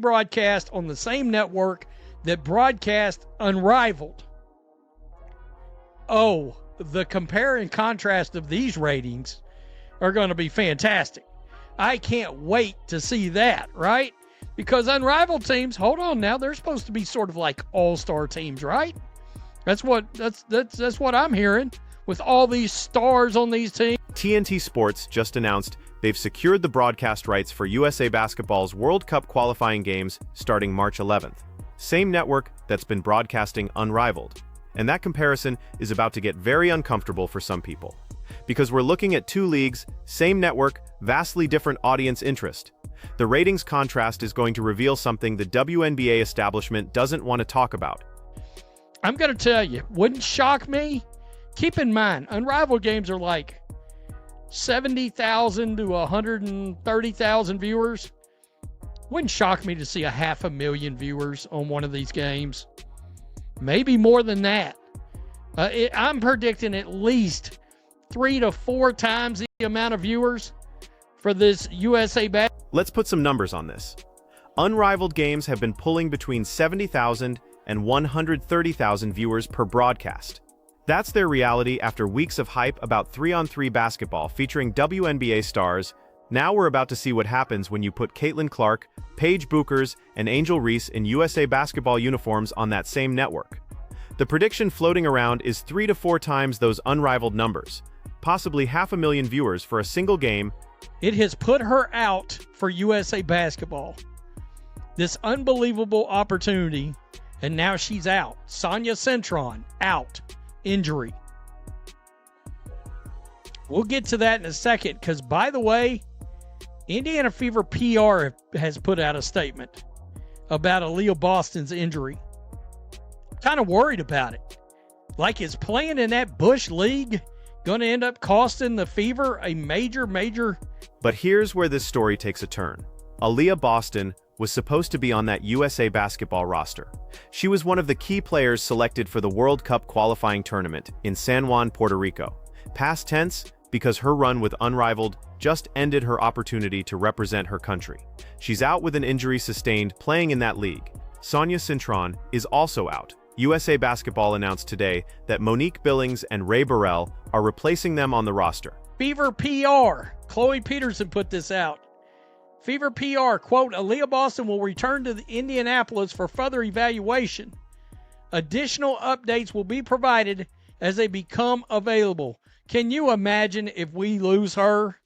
broadcast on the same network that broadcast Unrivaled. Oh, the compare and contrast of these ratings are going to be fantastic. I can't wait to see that, right? Because Unrivaled teams, hold on now, they're supposed to be sort of like all-star teams, right? That's what I'm hearing with all these stars on these teams. TNT Sports just announced they've secured the broadcast rights for USA Basketball's World Cup qualifying games starting March 11th. Same network that's been broadcasting Unrivaled. And that comparison is about to get very uncomfortable for some people. Because we're looking at two leagues, same network, vastly different audience interest. The ratings contrast is going to reveal something the WNBA establishment doesn't want to talk about. I'm going to tell you, wouldn't shock me. Keep in mind, Unrivaled games are like 70,000 to 130,000 viewers. Wouldn't shock me to see 500,000 viewers on one of these games. Maybe more than that. I'm predicting at least 3 to 4 times the amount of viewers for this USA Basketball. Let's put some numbers on this. Unrivaled games have been pulling between 70,000 and 130,000 viewers per broadcast. That's their reality after weeks of hype about 3-on-3 basketball featuring WNBA stars. Now we're about to see what happens when you put Caitlin Clark, Paige Bueckers, and Angel Reese in USA Basketball uniforms on that same network. The prediction floating around is 3 to 4 times those Unrivaled numbers, possibly 500,000 viewers for a single game. It has put her out for USA Basketball. This unbelievable opportunity, and now she's out. Sonia Cintron, out. Injury. We'll get to that in a second, because, by the way, Indiana Fever PR has put out a statement about Aliyah Boston's injury. Kind of worried about it. Like, is playing in that Bush League going to end up costing the Fever a major... But here's where this story takes a turn. Aliyah Boston was supposed to be on that USA Basketball roster. She was one of the key players selected for the World Cup qualifying tournament in San Juan, Puerto Rico. Past tense, because her run with Unrivaled just ended her opportunity to represent her country. She's out with an injury sustained playing in that league. Sonia Cintron is also out. USA Basketball announced today that Monique Billings and Ray Burrell are replacing them on the roster. Fever PR. Chloe Peterson put this out. Fever PR, quote, Aliyah Boston will return to Indianapolis for further evaluation. Additional updates will be provided as they become available. Can you imagine if we lose her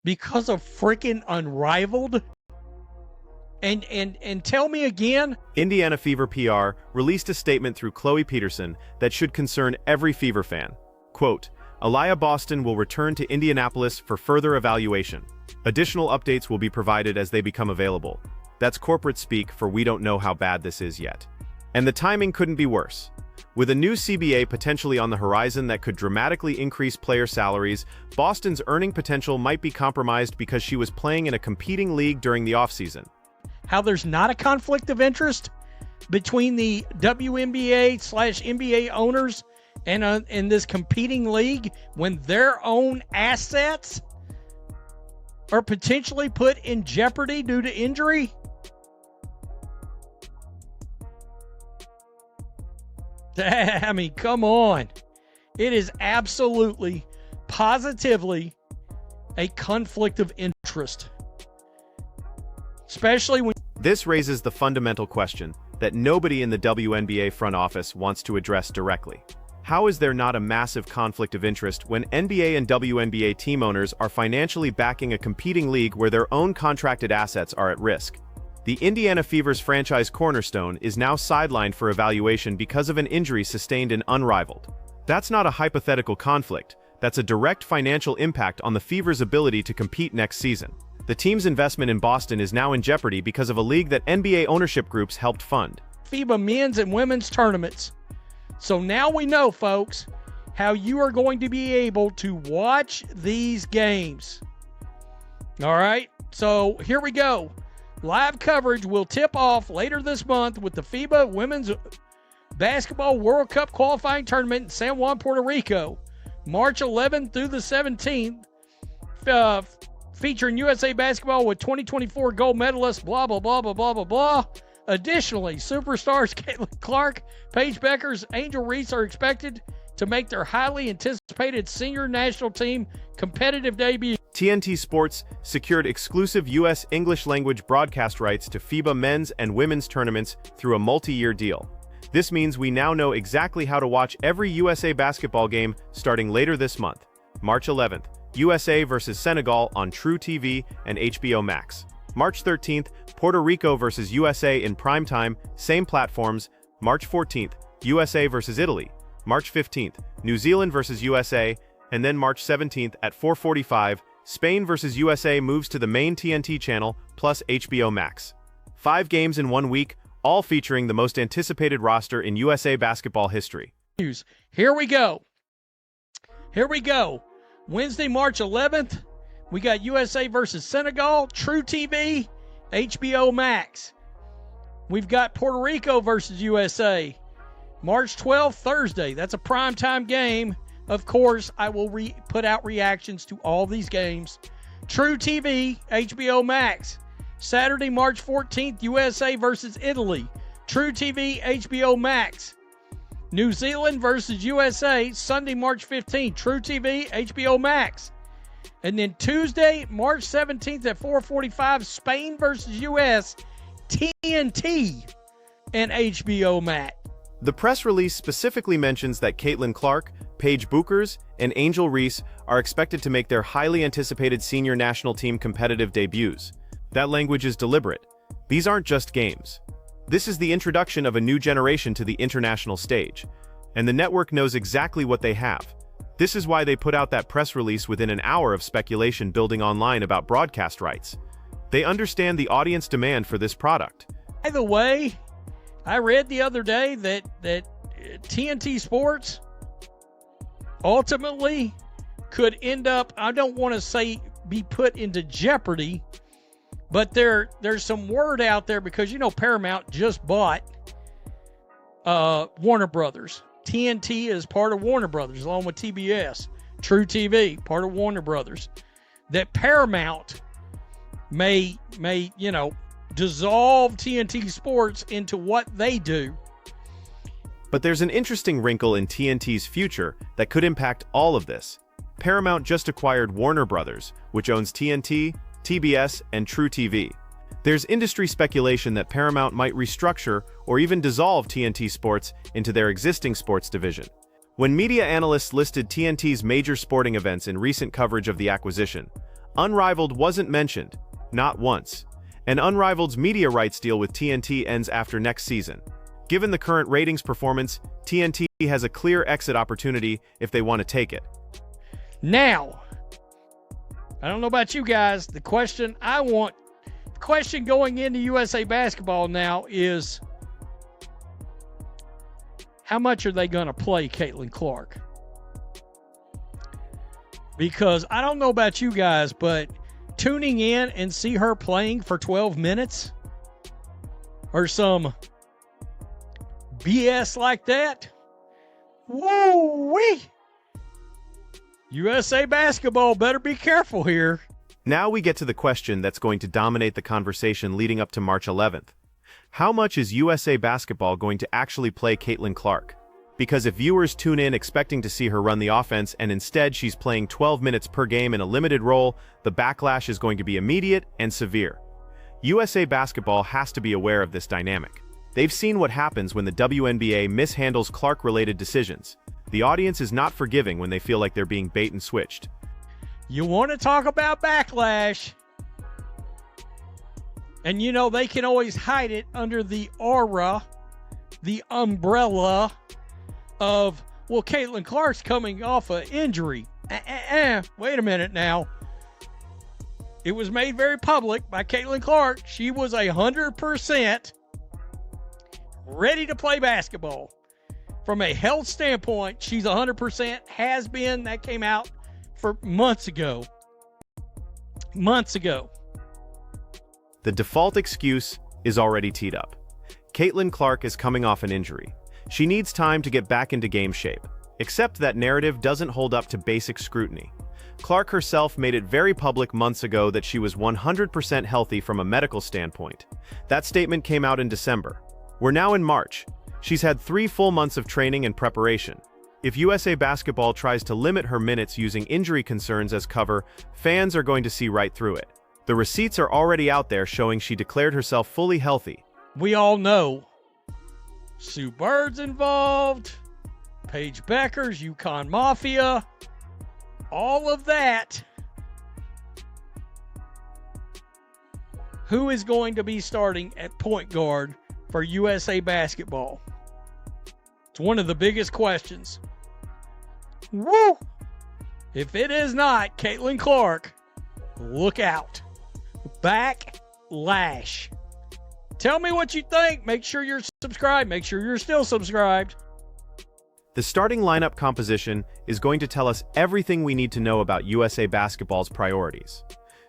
because of freaking Unrivaled? And tell me again. Indiana Fever PR released a statement through Chloe Peterson that should concern every Fever fan. Quote, Aliyah Boston will return to Indianapolis for further evaluation. Additional updates will be provided as they become available. That's corporate speak for we don't know how bad this is yet. And the timing couldn't be worse. With a new CBA potentially on the horizon that could dramatically increase player salaries, Boston's earning potential might be compromised because she was playing in a competing league during the offseason. How there's not a conflict of interest between the WNBA/NBA owners and in this competing league when their own assets are potentially put in jeopardy due to injury? I mean, come on. It is absolutely, positively a conflict of interest. Especially when... This raises the fundamental question that nobody in the WNBA front office wants to address directly. How is there not a massive conflict of interest when NBA and WNBA team owners are financially backing a competing league where their own contracted assets are at risk? The Indiana Fever's franchise cornerstone is now sidelined for evaluation because of an injury sustained in Unrivaled. That's not a hypothetical conflict, that's a direct financial impact on the Fever's ability to compete next season. The team's investment in Boston is now in jeopardy because of a league that NBA ownership groups helped fund. FIBA men's and women's tournaments. So now we know, folks, how you are going to be able to watch these games. All right, so here we go. Live coverage will tip off later this month with the FIBA Women's Basketball World Cup qualifying tournament in San Juan, Puerto Rico, March 11th through the 17th. featuring USA Basketball with 2024 gold medalist, blah, blah, blah, blah, blah, blah, blah. Additionally, superstars Caitlin Clark, Paige Bueckers, Angel Reese are expected to make their highly anticipated senior national team competitive debut. TNT Sports secured exclusive U.S. English language broadcast rights to FIBA men's and women's tournaments through a multi-year deal. This means we now know exactly how to watch every USA basketball game starting later this month. March 11th, USA vs. Senegal on True TV and HBO Max. March 13th, Puerto Rico vs. USA in primetime, same platforms. March 14th, USA vs. Italy. March 15th, New Zealand vs. USA, and then March 17th at 4:45, Spain vs. USA moves to the main TNT channel plus HBO Max. 5 games in 1 week, all featuring the most anticipated roster in USA basketball history. Here we go. Here we go. Wednesday, March 11th, we got USA versus Senegal, True TV, HBO Max. We've got Puerto Rico versus USA. March 12th, Thursday. That's a primetime game. Of course, I will put out reactions to all these games. True TV, HBO Max. Saturday, March 14th, USA versus Italy. True TV, HBO Max. New Zealand versus USA, Sunday, March 15th. True TV, HBO Max. And then Tuesday, March 17th at 4:45, Spain versus US, TNT and HBO Max. The press release specifically mentions that Caitlin Clark, Paige Bueckers, and Angel Reese are expected to make their highly anticipated senior national team competitive debuts. That language is deliberate. These aren't just games. This is the introduction of a new generation to the international stage, and the network knows exactly what they have. This is why they put out that press release within an hour of speculation building online about broadcast rights. They understand the audience demand for this product. By the way, I read the other day that TNT Sports ultimately could end up, I don't want to say be put into jeopardy, but there's some word out there because, you know, Paramount just bought Warner Brothers. TNT is part of Warner Brothers along with TBS. True TV, part of Warner Brothers. That Paramount may dissolve TNT Sports into what they do. But there's an interesting wrinkle in TNT's future that could impact all of this. Paramount just acquired Warner Brothers, which owns TNT, TBS, and True TV. There's industry speculation that Paramount might restructure or even dissolve TNT Sports into their existing sports division. When media analysts listed TNT's major sporting events in recent coverage of the acquisition, Unrivaled wasn't mentioned, not once. And Unrivaled's media rights deal with TNT ends after next season. Given the current ratings performance, TNT has a clear exit opportunity if they want to take it. Now, I don't know about you guys, the question going into USA Basketball now is, how much are they going to play Caitlin Clark? Because I don't know about you guys, but tuning in and see her playing for 12 minutes or some BS like that, woo-wee! USA Basketball better be careful here. Now we get to the question that's going to dominate the conversation leading up to March 11th. How much is USA Basketball going to actually play Caitlin Clark? Because if viewers tune in expecting to see her run the offense and instead she's playing 12 minutes per game in a limited role, the backlash is going to be immediate and severe. USA Basketball has to be aware of this dynamic. They've seen what happens when the WNBA mishandles Clark-related decisions. The audience is not forgiving when they feel like they're being bait and switched. You want to talk about backlash? And you know, they can always hide it under the aura, the umbrella of, well, Caitlin Clark's coming off an injury. Wait a minute now. It was made very public by Caitlin Clark. She was 100% ready to play basketball. From a health standpoint, she's 100%, has been. That came out for months ago. The default excuse is already teed up. Caitlin Clark is coming off an injury. She needs time to get back into game shape. Except that narrative doesn't hold up to basic scrutiny. Clark herself made it very public months ago that she was 100% healthy from a medical standpoint. That statement came out in December. We're now in March. She's had 3 full months of training and preparation. If USA Basketball tries to limit her minutes using injury concerns as cover, fans are going to see right through it. The receipts are already out there showing she declared herself fully healthy. We all know Sue Bird's involved, Paige Bueckers, UConn Mafia, all of that. Who is going to be starting at point guard for USA Basketball? It's one of the biggest questions. Woo! If it is not Caitlin Clark, look out. Backlash. Tell me what you think. Make sure you're subscribed. Make sure you're still subscribed. The starting lineup composition is going to tell us everything we need to know about USA Basketball's priorities.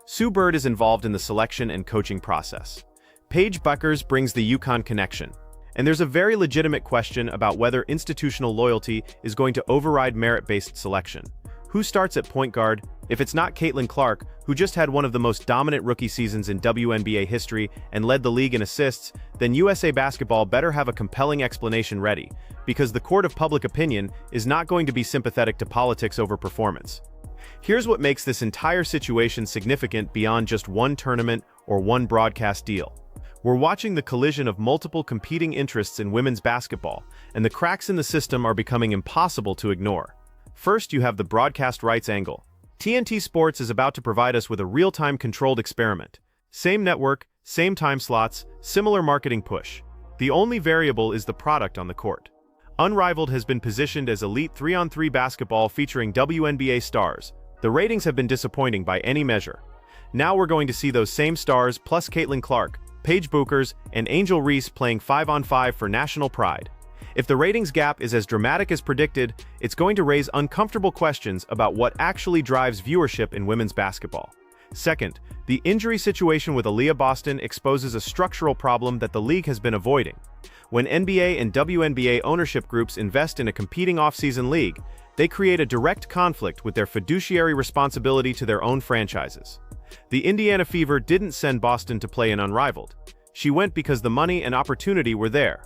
Sue Bird is involved in the selection and coaching process. Paige Bueckers brings the UConn connection. And there's a very legitimate question about whether institutional loyalty is going to override merit-based selection. Who starts at point guard? If it's not Caitlin Clark, who just had one of the most dominant rookie seasons in WNBA history and led the league in assists, then USA Basketball better have a compelling explanation ready, because the court of public opinion is not going to be sympathetic to politics over performance. Here's what makes this entire situation significant beyond just one tournament or one broadcast deal. We're watching the collision of multiple competing interests in women's basketball, and the cracks in the system are becoming impossible to ignore. First, you have the broadcast rights angle. TNT Sports is about to provide us with a real-time controlled experiment. Same network, same time slots, similar marketing push. The only variable is the product on the court. Unrivaled has been positioned as elite 3-on-3 basketball featuring WNBA stars. The ratings have been disappointing by any measure. Now we're going to see those same stars plus Caitlin Clark, Paige Bueckers, and Angel Reese playing 5-on-5 for national pride. If the ratings gap is as dramatic as predicted, it's going to raise uncomfortable questions about what actually drives viewership in women's basketball. Second, the injury situation with Aliyah Boston exposes a structural problem that the league has been avoiding. When NBA and WNBA ownership groups invest in a competing off-season league, they create a direct conflict with their fiduciary responsibility to their own franchises. The Indiana Fever didn't send Boston to play in Unrivaled. She went because the money and opportunity were there.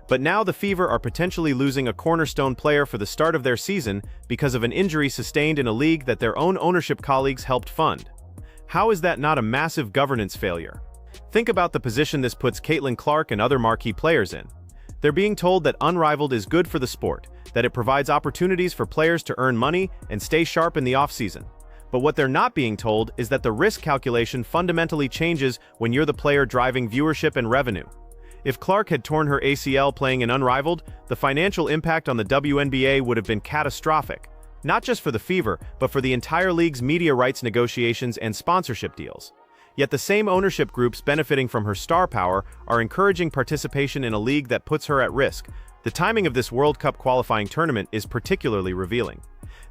But now the Fever are potentially losing a cornerstone player for the start of their season because of an injury sustained in a league that their own ownership colleagues helped fund. How is that not a massive governance failure? Think about the position this puts Caitlin Clark and other marquee players in. They're being told that Unrivaled is good for the sport, that it provides opportunities for players to earn money and stay sharp in the offseason. But what they're not being told is that the risk calculation fundamentally changes when you're the player driving viewership and revenue. If Clark had torn her ACL playing in Unrivaled, the financial impact on the WNBA would have been catastrophic, not just for the Fever, but for the entire league's media rights negotiations and sponsorship deals. Yet the same ownership groups benefiting from her star power are encouraging participation in a league that puts her at risk. The timing of this World Cup qualifying tournament is particularly revealing.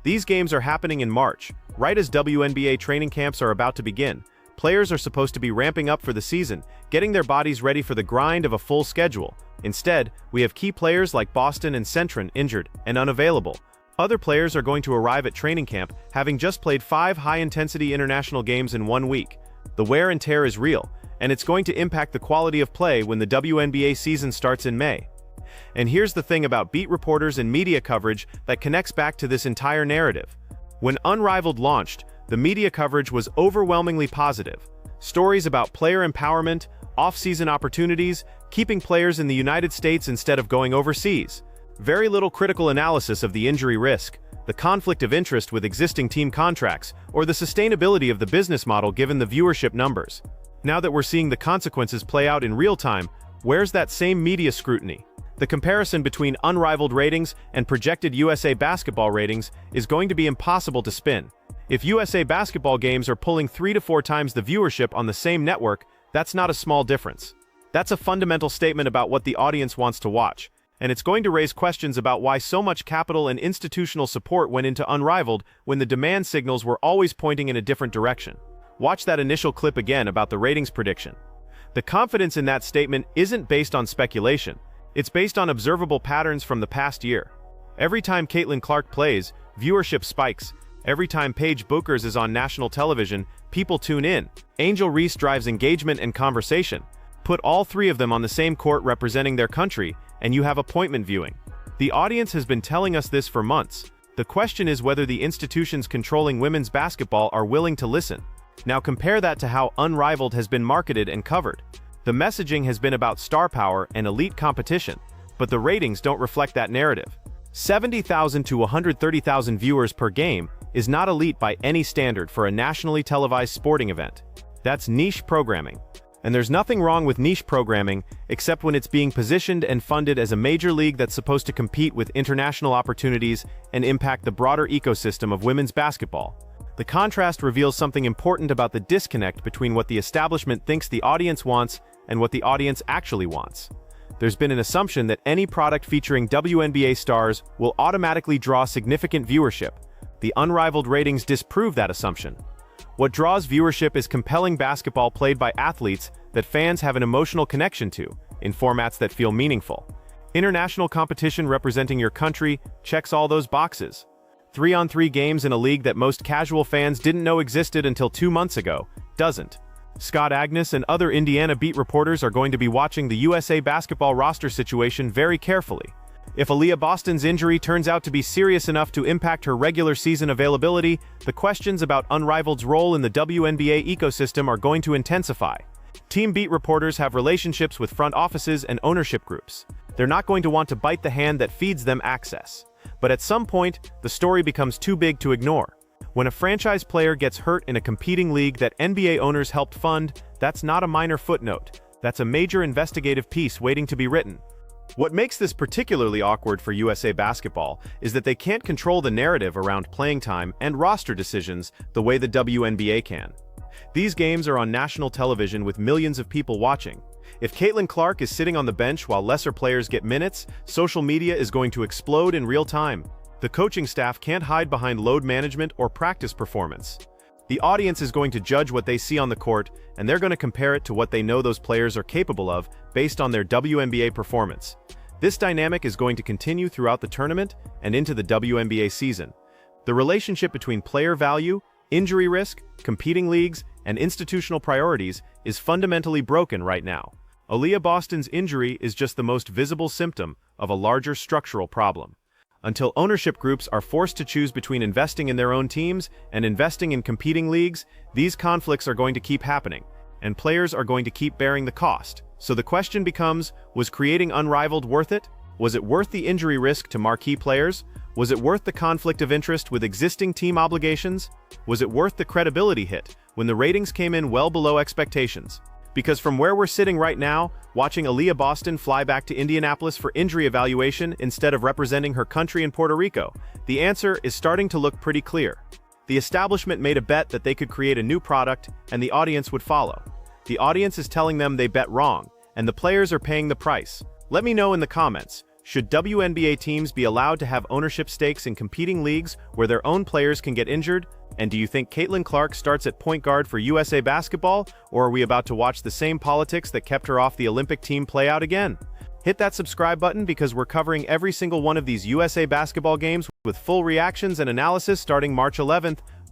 These games are happening in March, right as WNBA training camps are about to begin. Players are supposed to be ramping up for the season, getting their bodies ready for the grind of a full schedule. Instead, we have key players like Boston and Centron injured and unavailable. Other players are going to arrive at training camp having just played 5 high-intensity international games in 1 week. The wear and tear is real, and it's going to impact the quality of play when the WNBA season starts in May. And here's the thing about beat reporters and media coverage that connects back to this entire narrative. When Unrivaled launched, the media coverage was overwhelmingly positive. Stories about player empowerment, off-season opportunities, keeping players in the United States instead of going overseas. Very little critical analysis of the injury risk, the conflict of interest with existing team contracts, or the sustainability of the business model given the viewership numbers. Now that we're seeing the consequences play out in real time, where's that same media scrutiny? The comparison between Unrivaled ratings and projected USA Basketball ratings is going to be impossible to spin. If USA Basketball games are pulling 3 to 4 times the viewership on the same network, that's not a small difference. That's a fundamental statement about what the audience wants to watch, and it's going to raise questions about why so much capital and institutional support went into Unrivaled when the demand signals were always pointing in a different direction. Watch that initial clip again about the ratings prediction. The confidence in that statement isn't based on speculation. It's based on observable patterns from the past year. Every time Caitlin Clark plays, viewership spikes, Every time Paige Bueckers is on national television, people tune in. Angel Reese drives engagement and conversation. Put all three of them on the same court representing their country, and you have appointment viewing. The audience has been telling us this for months. The question is whether the institutions controlling women's basketball are willing to listen. Now compare that to how Unrivaled has been marketed and covered. The messaging has been about star power and elite competition, but the ratings don't reflect that narrative. 70,000 to 130,000 viewers per game is not elite by any standard for a nationally televised sporting event. That's niche programming. And there's nothing wrong with niche programming, except when it's being positioned and funded as a major league that's supposed to compete with international opportunities and impact the broader ecosystem of women's basketball. The contrast reveals something important about the disconnect between what the establishment thinks the audience wants and what the audience actually wants. There's been an assumption that any product featuring WNBA stars will automatically draw significant viewership. The Unrivaled ratings disprove that assumption. What draws viewership is compelling basketball played by athletes that fans have an emotional connection to, in formats that feel meaningful. International competition representing your country checks all those boxes. 3-on-3 games in a league that most casual fans didn't know existed until 2 months ago doesn't. Scott Agnes and other Indiana beat reporters are going to be watching the USA basketball roster situation very carefully. If Aliyah Boston's injury turns out to be serious enough to impact her regular season availability, the questions about Unrivaled's role in the WNBA ecosystem are going to intensify. Team beat reporters have relationships with front offices and ownership groups. They're not going to want to bite the hand that feeds them access. But at some point, the story becomes too big to ignore. When a franchise player gets hurt in a competing league that NBA owners helped fund, that's not a minor footnote. That's a major investigative piece waiting to be written. What makes this particularly awkward for USA Basketball is that they can't control the narrative around playing time and roster decisions the way the WNBA can. These games are on national television with millions of people watching. If Caitlin Clark is sitting on the bench while lesser players get minutes, social media is going to explode in real time. The coaching staff can't hide behind load management or practice performance. The audience is going to judge what they see on the court, and they're going to compare it to what they know those players are capable of based on their WNBA performance. This dynamic is going to continue throughout the tournament and into the WNBA season. The relationship between player value, injury risk, competing leagues, and institutional priorities is fundamentally broken right now. Aliyah Boston's injury is just the most visible symptom of a larger structural problem. Until ownership groups are forced to choose between investing in their own teams and investing in competing leagues, these conflicts are going to keep happening, and players are going to keep bearing the cost. So the question becomes, was creating Unrivaled worth it? Was it worth the injury risk to marquee players? Was it worth the conflict of interest with existing team obligations? Was it worth the credibility hit when the ratings came in well below expectations? Because from where we're sitting right now, watching Aliyah Boston fly back to Indianapolis for injury evaluation instead of representing her country in Puerto Rico, the answer is starting to look pretty clear. The establishment made a bet that they could create a new product and the audience would follow. The audience is telling them they bet wrong, and the players are paying the price. Let me know in the comments, should WNBA teams be allowed to have ownership stakes in competing leagues where their own players can get injured? And do you think Caitlin Clark starts at point guard for USA Basketball, or are we about to watch the same politics that kept her off the Olympic team play out again? Hit that subscribe button because we're covering every single one of these USA Basketball games with full reactions and analysis starting March 11th.